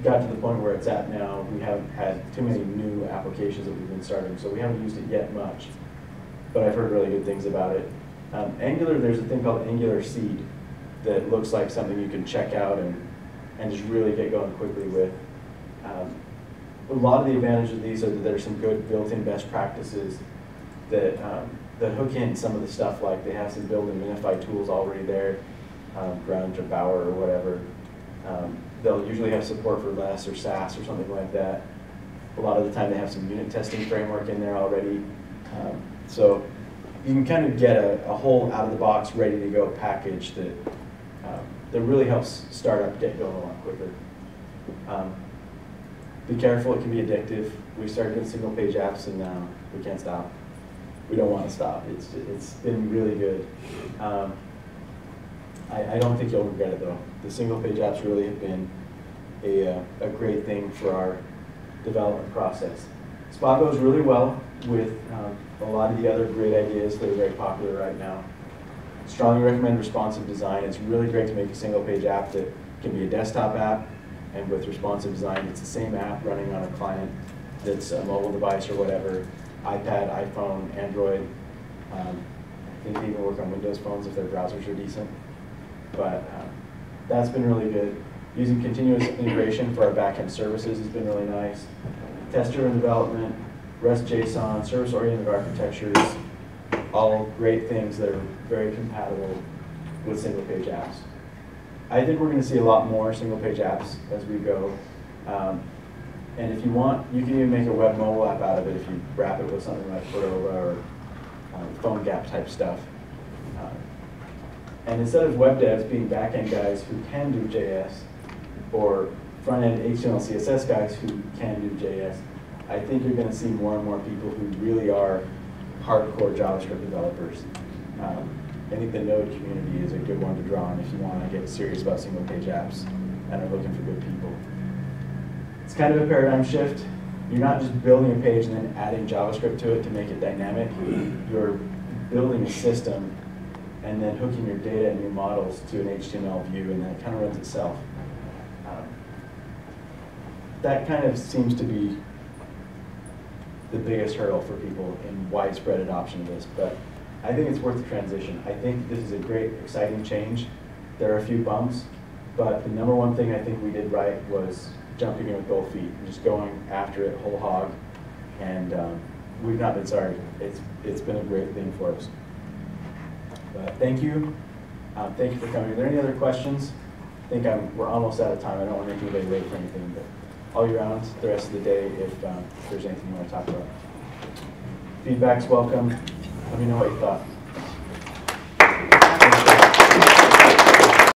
Speaker 1: got to the point where it's at now, we haven't had too many new applications that we've been starting, so we haven't used it yet much. But I've heard really good things about it. Angular, there's a thing called Angular Seed that looks like something you can check out and just really get going quickly with. A lot of the advantages of these are that there's some good built-in best practices that hook in some of the stuff, like they have some built-in minify tools already there, Grunt or Bauer or whatever. They'll usually have support for less or SAS or something like that. A lot of the time they have some unit testing framework in there already. So you can kind of get a whole out-of-the-box, ready-to-go package that really helps startup get going a lot quicker. Be careful, it can be addictive. We started doing single-page apps and we can't stop. We don't want to stop. It's been really good. I don't think you'll regret it though. The single-page apps really have been a great thing for our development process. Spot goes really well with a lot of the other great ideas that are very popular right now. Strongly recommend responsive design. It's really great to make a single-page app that can be a desktop app, and with responsive design, it's the same app running on a client that's a mobile device or whatever, iPad, iPhone, Android. I think they even work on Windows phones if their browsers are decent. But that's been really good. Using continuous integration for our backend services has been really nice. Test-driven development, REST JSON, service-oriented architectures, all great things that are very compatible with single-page apps. I think we're going to see a lot more single-page apps as we go. And if you want, you can even make a web mobile app out of it if you wrap it with something like Cordova or PhoneGap type stuff. And instead of web devs being back-end guys who can do JS, or front-end HTML, CSS guys who can do JS, I think you're going to see more and more people who really are hardcore JavaScript developers. I think the Node community is a good one to draw on if you want to get serious about single-page apps and are looking for good people. It's kind of a paradigm shift. You're not just building a page and then adding JavaScript to it to make it dynamic. You're building a system and then hooking your data and your models to an HTML view, and that kind of runs itself. That kind of seems to be the biggest hurdle for people in widespread adoption of this, but I think it's worth the transition. I think this is a great, exciting change. There are a few bumps, but the number one thing I think we did right was jumping in with both feet and just going after it whole hog, and we've not been sorry. It's been a great thing for us. But thank you. Thank you for coming. Are there any other questions? I think we're almost out of time. I don't want to make anybody wait for anything, but all year round, the rest of the day, if there's anything you want to talk about. Feedback's welcome. Let me know what you thought.